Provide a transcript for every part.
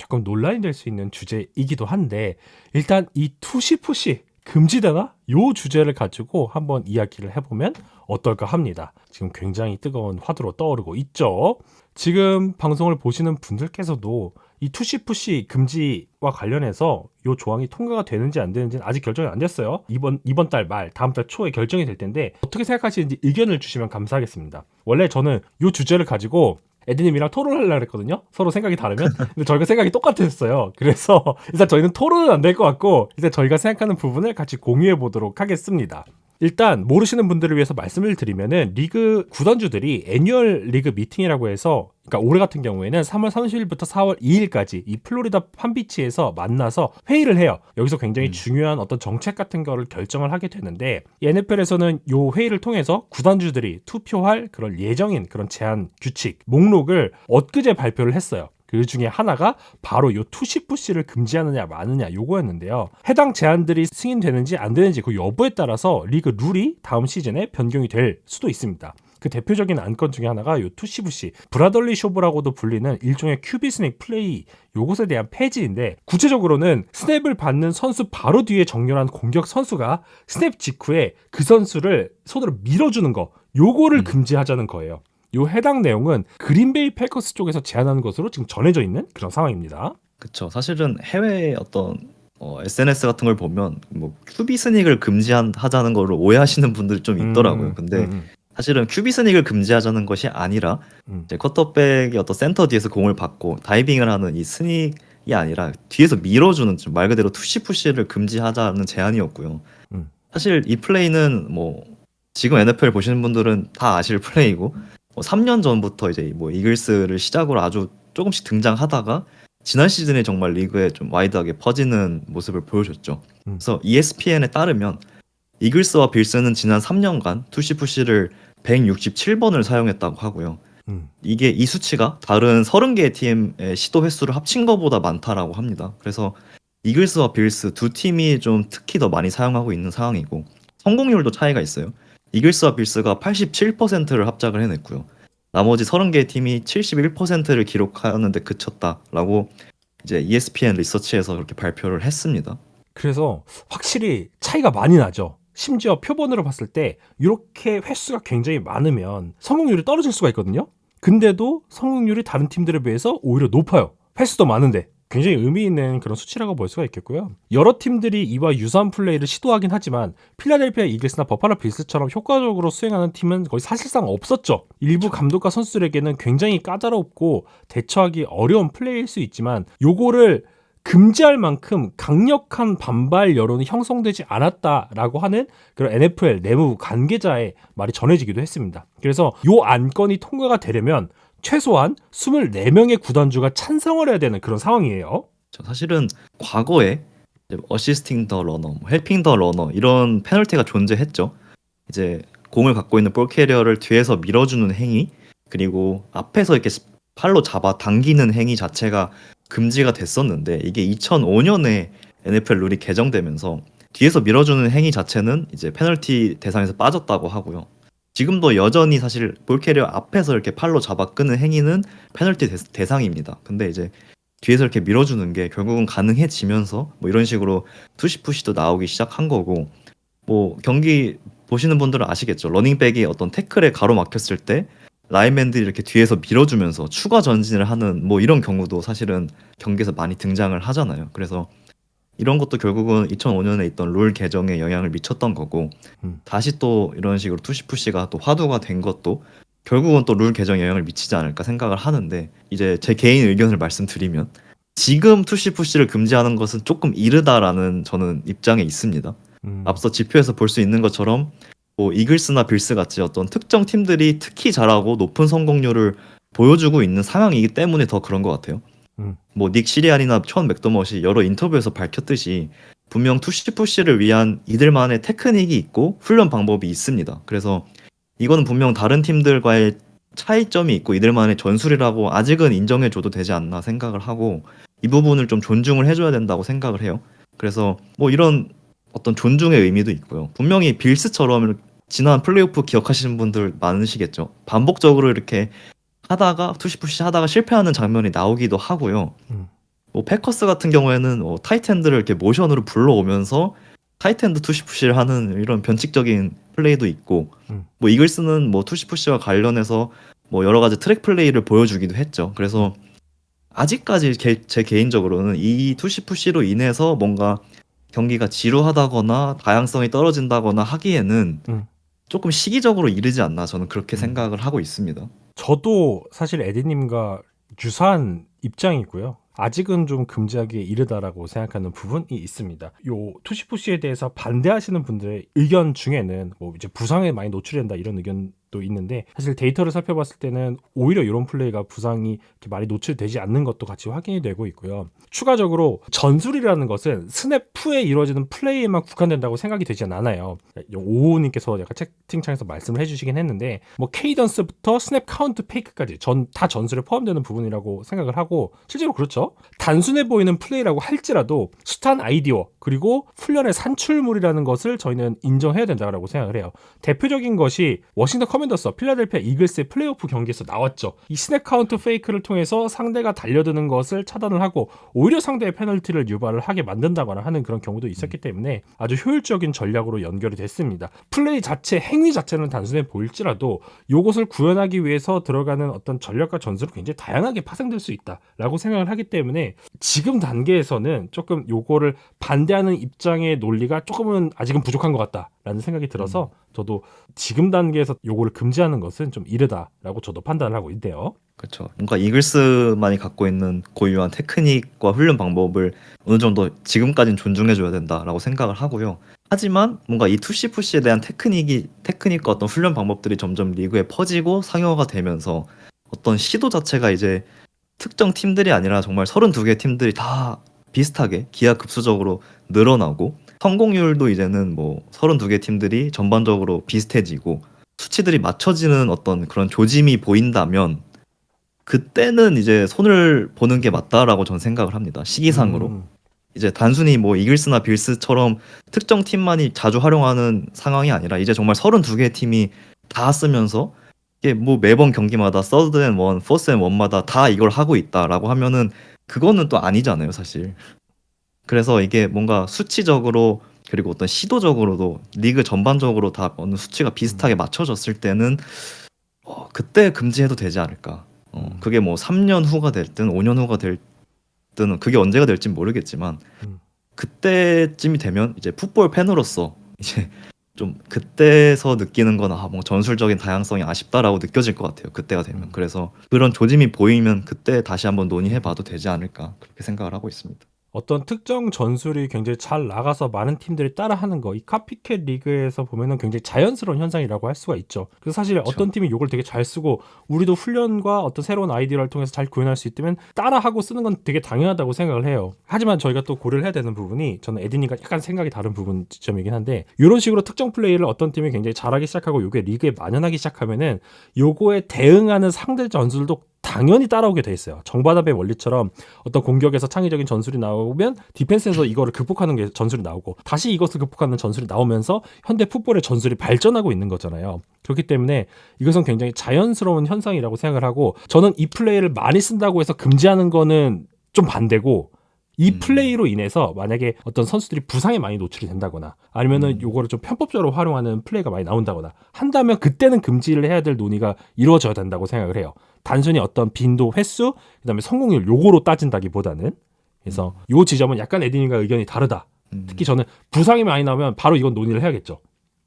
조금 논란이 될 수 있는 주제이기도 한데 일단 이 투시 푸시 금지되나? 요 주제를 가지고 한번 이야기를 해보면 어떨까 합니다. 지금 굉장히 뜨거운 화두로 떠오르고 있죠. 지금 방송을 보시는 분들께서도 이 투시 푸시 금지와 관련해서 요 조항이 통과가 되는지 안 되는지는 아직 결정이 안 됐어요. 이번 달 말, 다음 달 초에 결정이 될 텐데 어떻게 생각하시는지 의견을 주시면 감사하겠습니다. 원래 저는 요 주제를 가지고 에드님이랑 토론하려고 했거든요. 서로 생각이 다르면. 근데 저희가 생각이 똑같았어요. 그래서 일단 저희는 토론은 안 될 것 같고 일단 저희가 생각하는 부분을 같이 공유해 보도록 하겠습니다. 일단 모르시는 분들을 위해서 말씀을 드리면은 리그 구단주들이 애뉴얼 리그 미팅이라고 해서 그러니까 올해 같은 경우에는 3월 30일부터 4월 2일까지 이 플로리다 팜비치에서 만나서 회의를 해요. 여기서 굉장히 중요한 어떤 정책 같은 거를 결정을 하게 되는데 이 NFL에서는 이 회의를 통해서 구단주들이 투표할 그런 예정인 그런 제한 규칙 목록을 엊그제 발표를 했어요. 그 중에 하나가 바로 요 투시푸시를 금지하느냐 마느냐 요거였는데요. 해당 제한들이 승인되는지 안 되는지 그 여부에 따라서 리그 룰이 다음 시즌에 변경이 될 수도 있습니다. 그 대표적인 안건 중에 하나가 요 투시푸시 브라덜리 쇼브라고도 불리는 일종의 큐비 스닉 플레이 요것에 대한 폐지인데 구체적으로는 스냅을 받는 선수 바로 뒤에 정렬한 공격 선수가 스냅 직후에 그 선수를 손으로 밀어주는 거 요거를 금지하자는 거예요. 요 해당 내용은 그린베이 패커스 쪽에서 제안하는 것으로 지금 전해져 있는 그런 상황입니다. 그쵸. 사실은 해외 어떤 SNS 같은 걸 보면 뭐 큐비 스닉을 금지하자는 거를 오해하시는 분들이 좀 있더라고요. 근데 사실은 큐비 스닉을 금지하자는 것이 아니라 이제 쿼터백이 어떤 센터 뒤에서 공을 받고 다이빙을 하는 이 스닉이 아니라 뒤에서 밀어주는 말 그대로 투시푸시를 금지하자는 제안이었고요. 사실 이 플레이는 뭐 지금 NFL 보시는 분들은 다 아실 플레이고 3년 전부터 이제 뭐 이글스를 시작으로 아주 조금씩 등장하다가 지난 시즌에 정말 리그에 좀 와이드하게 퍼지는 모습을 보여줬죠. 그래서 ESPN에 따르면 이글스와 빌스는 지난 3년간 투시푸시를 167번을 사용했다고 하고요. 이게 이 수치가 다른 30개의 팀의 시도 횟수를 합친 것보다 많다라고 합니다. 그래서 이글스와 빌스 두 팀이 좀 특히 더 많이 사용하고 있는 상황이고 성공률도 차이가 있어요. 이글스와 빌스가 87%를 합작을 해냈고요. 나머지 30개의 팀이 71%를 기록하는데 그쳤다라고 이제 ESPN 리서치에서 그렇게 발표를 했습니다. 그래서 확실히 차이가 많이 나죠. 심지어 표본으로 봤을 때 이렇게 횟수가 굉장히 많으면 성공률이 떨어질 수가 있거든요. 근데도 성공률이 다른 팀들에 비해서 오히려 높아요. 횟수도 많은데. 굉장히 의미 있는 그런 수치라고 볼 수가 있겠고요. 여러 팀들이 이와 유사한 플레이를 시도하긴 하지만 필라델피아 이글스나 버팔로 빌스처럼 효과적으로 수행하는 팀은 거의 사실상 없었죠. 일부 감독과 선수들에게는 굉장히 까다롭고 대처하기 어려운 플레이일 수 있지만 요거를 금지할 만큼 강력한 반발 여론이 형성되지 않았다라고 하는 그런 NFL 내부 관계자의 말이 전해지기도 했습니다. 그래서 요 안건이 통과가 되려면 최소한 24명의 구단주가 찬성을 해야 되는 그런 상황이에요. 사실은 과거에 어시스팅 더 러너, 헬핑 더 러너 이런 페널티가 존재했죠. 이제 공을 갖고 있는 볼 캐리어를 뒤에서 밀어주는 행위 그리고 앞에서 이렇게 팔로 잡아 당기는 행위 자체가 금지가 됐었는데 이게 2005년에 NFL 룰이 개정되면서 뒤에서 밀어주는 행위 자체는 이제 페널티 대상에서 빠졌다고 하고요. 지금도 여전히 사실 볼 캐리어 앞에서 이렇게 팔로 잡아 끄는 행위는 페널티 대상입니다. 근데 이제 뒤에서 이렇게 밀어주는 게 결국은 가능해지면서 뭐 이런 식으로 투시푸시도 나오기 시작한 거고 뭐 경기 보시는 분들은 아시겠죠. 러닝백이 어떤 태클에 가로막혔을 때 라인맨들이 이렇게 뒤에서 밀어주면서 추가 전진을 하는 뭐 이런 경우도 사실은 경기에서 많이 등장을 하잖아요. 그래서 이런 것도 결국은 2005년에 있던 룰 개정에 영향을 미쳤던 거고 다시 또 이런 식으로 투시푸시가 또 화두가 된 것도 결국은 또 룰 개정에 영향을 미치지 않을까 생각을 하는데 이제 제 개인 의견을 말씀드리면 지금 투시푸시를 금지하는 것은 조금 이르다라는 저는 입장에 있습니다. 앞서 지표에서 볼 수 있는 것처럼 뭐 이글스나 빌스 같이 어떤 특정 팀들이 특히 잘하고 높은 성공률을 보여주고 있는 상황이기 때문에 더 그런 것 같아요. 뭐 닉 시리안이나 션 맥더머시 여러 인터뷰에서 밝혔듯이 분명 투시푸시를 위한 이들만의 테크닉이 있고 훈련 방법이 있습니다. 그래서 이거는 분명 다른 팀들과의 차이점이 있고 이들만의 전술이라고 아직은 인정해줘도 되지 않나 생각을 하고 이 부분을 좀 존중을 해줘야 된다고 생각을 해요. 그래서 뭐 이런 어떤 존중의 의미도 있고요. 분명히 빌스처럼 지난 플레이오프 기억하시는 분들 많으시겠죠. 반복적으로 이렇게 하다가 투시푸시 하다가 실패하는 장면이 나오기도 하고요. 뭐 패커스 같은 경우에는 타이트엔드를 이렇게 모션으로 불러오면서 타이트엔드 투시푸시를 하는 이런 변칙적인 플레이도 있고 뭐 이글스는 뭐 투시푸시와 관련해서 뭐 여러 가지 트랙 플레이를 보여주기도 했죠. 그래서 아직까지 제 개인적으로는 이 투시푸시로 인해서 뭔가 경기가 지루하다거나 다양성이 떨어진다거나 하기에는 조금 시기적으로 이르지 않나 저는 그렇게 생각을 하고 있습니다. 저도 사실 에디님과 유사한 입장이고요. 아직은 좀 금지하기에 이르다라고 생각하는 부분이 있습니다. 요 투시푸시에 대해서 반대하시는 분들의 의견 중에는 뭐 이제 부상에 많이 노출된다 이런 의견도 있는데, 사실 데이터를 살펴봤을 때는 오히려 이런 플레이가 부상이 이렇게 많이 노출되지 않는 것도 같이 확인이 되고 있고요. 추가적으로 전술이라는 것은 스냅 후에 이루어지는 플레이에만 국한된다고 생각이 되진 않아요. 오호님께서 약간 채팅창에서 말씀을 해주시긴 했는데, 뭐 케이던스부터 스냅 카운트 페이크까지 다 전술에 포함되는 부분이라고 생각을 하고, 실제로 그렇죠. 단순해 보이는 플레이라고 할지라도 숱한 아이디어 그리고 훈련의 산출물이라는 것을 저희는 인정해야 된다고 생각을 해요. 대표적인 것이 워싱턴 커맨더스, 필라델피아 이글스의 플레이오프 경기에서 나왔죠. 이 스냅 카운트 페이크를 통해서 상대가 달려드는 것을 차단을 하고 오히려 상대의 페널티를 유발을 하게 만든다거나 하는 그런 경우도 있었기 때문에 아주 효율적인 전략으로 연결이 됐습니다. 플레이 자체, 행위 자체는 단순해 보일지라도 이것을 구현하기 위해서 들어가는 어떤 전략과 전술은 굉장히 다양하게 파생될 수 있다라고 생각을 하기 때문에 지금 단계에서는 조금 요거를 반대하는 입장의 논리가 조금은 아직은 부족한 것 같다라는 생각이 들어서 저도 지금 단계에서 요거를 금지하는 것은 좀 이르다라고 저도 판단을 하고 있대요. 그렇죠. 뭔가 이글스만이 갖고 있는 고유한 테크닉과 훈련 방법을 어느 정도 지금까지는 존중해줘야 된다라고 생각을 하고요. 하지만 뭔가 이 투시 푸시에 대한 테크닉과 어떤 훈련 방법들이 점점 리그에 퍼지고 상용화가 되면서 어떤 시도 자체가 이제 특정 팀들이 아니라 정말 32개 팀들이 다 비슷하게 기하급수적으로 늘어나고, 성공률도 이제는 뭐 32개 팀들이 전반적으로 비슷해지고 수치들이 맞춰지는 어떤 그런 조짐이 보인다면 그때는 이제 손을 보는 게 맞다라고 저는 생각을 합니다. 시기상으로. 이제 단순히 뭐 이글스나 빌스처럼 특정 팀만이 자주 활용하는 상황이 아니라 이제 정말 32개 팀이 다 쓰면서 이게 뭐 매번 경기마다 서드 앤 원, 포스 앤 원마다 다 이걸 하고 있다라고 하면은 그거는 또 아니잖아요, 사실. 그래서 이게 뭔가 수치적으로 그리고 어떤 시도적으로도 리그 전반적으로 다 어느 수치가 비슷하게 맞춰졌을 때는 그때 금지해도 되지 않을까. 그게 뭐 3년 후가 됐든 5년 후가 됐든 그게 언제가 될진 모르겠지만 그때쯤이 되면 이제 풋볼 팬으로서 이제 좀 그때서 느끼는 건 뭐 전술적인 다양성이 아쉽다라고 느껴질 것 같아요. 그때가 되면. 그래서 그런 조짐이 보이면 그때 다시 한번 논의해봐도 되지 않을까 그렇게 생각을 하고 있습니다. 어떤 특정 전술이 굉장히 잘 나가서 많은 팀들이 따라하는 거, 이 카피캣 리그에서 보면은 굉장히 자연스러운 현상이라고 할 수가 있죠. 그래서 사실 어떤 팀이 이걸 되게 잘 쓰고 우리도 훈련과 어떤 새로운 아이디어를 통해서 잘 구현할 수 있다면 따라하고 쓰는 건 되게 당연하다고 생각을 해요. 하지만 저희가 또 고려를 해야 되는 부분이, 저는 에디님과 약간 생각이 다른 부분 지점이긴 한데, 이런 식으로 특정 플레이를 어떤 팀이 굉장히 잘하기 시작하고 이게 리그에 만연하기 시작하면은 요거에 대응하는 상대 전술도 당연히 따라오게 돼 있어요. 정반합의 원리처럼 어떤 공격에서 창의적인 전술이 나오면 디펜스에서 이거를 극복하는 게 전술이 나오고, 다시 이것을 극복하는 전술이 나오면서 현대 풋볼의 전술이 발전하고 있는 거잖아요. 그렇기 때문에 이것은 굉장히 자연스러운 현상이라고 생각을 하고, 저는 이 플레이를 많이 쓴다고 해서 금지하는 거는 좀 반대고, 이 플레이로 인해서 만약에 어떤 선수들이 부상에 많이 노출이 된다거나 아니면은 요거를 좀 편법적으로 활용하는 플레이가 많이 나온다거나 한다면 그때는 금지를 해야 될 논의가 이루어져야 된다고 생각을 해요. 단순히 어떤 빈도, 횟수, 그다음에 성공률 요거로 따진다기보다는. 그래서 요 지점은 약간 에디님과 의견이 다르다. 특히 저는 부상이 많이 나오면 바로 이건 논의를 해야겠죠.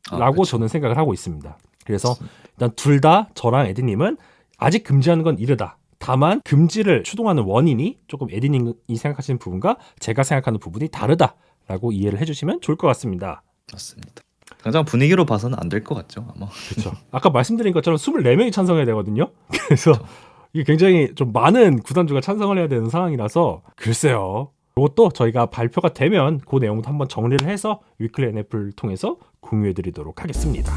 라고 그렇죠. 저는 생각을 하고 있습니다. 그래서 일단 둘 다 저랑 에디님은 아직 금지하는 건 이르다. 다만 금지를 추동하는 원인이 조금 에디님이 생각하시는 부분과 제가 생각하는 부분이 다르다라고 이해를 해주시면 좋을 것 같습니다. 맞습니다. 당장 분위기로 봐서는 안 될 것 같죠, 아마. 그렇죠. 아까 말씀드린 것처럼 24명이 찬성해야 되거든요. 그래서 이게 굉장히 좀 많은 구단주가 찬성을 해야 되는 상황이라서 글쎄요. 이것도 저희가 발표가 되면 그 내용도 한번 정리를 해서 위클리 NF를 통해서 공유해드리도록 하겠습니다.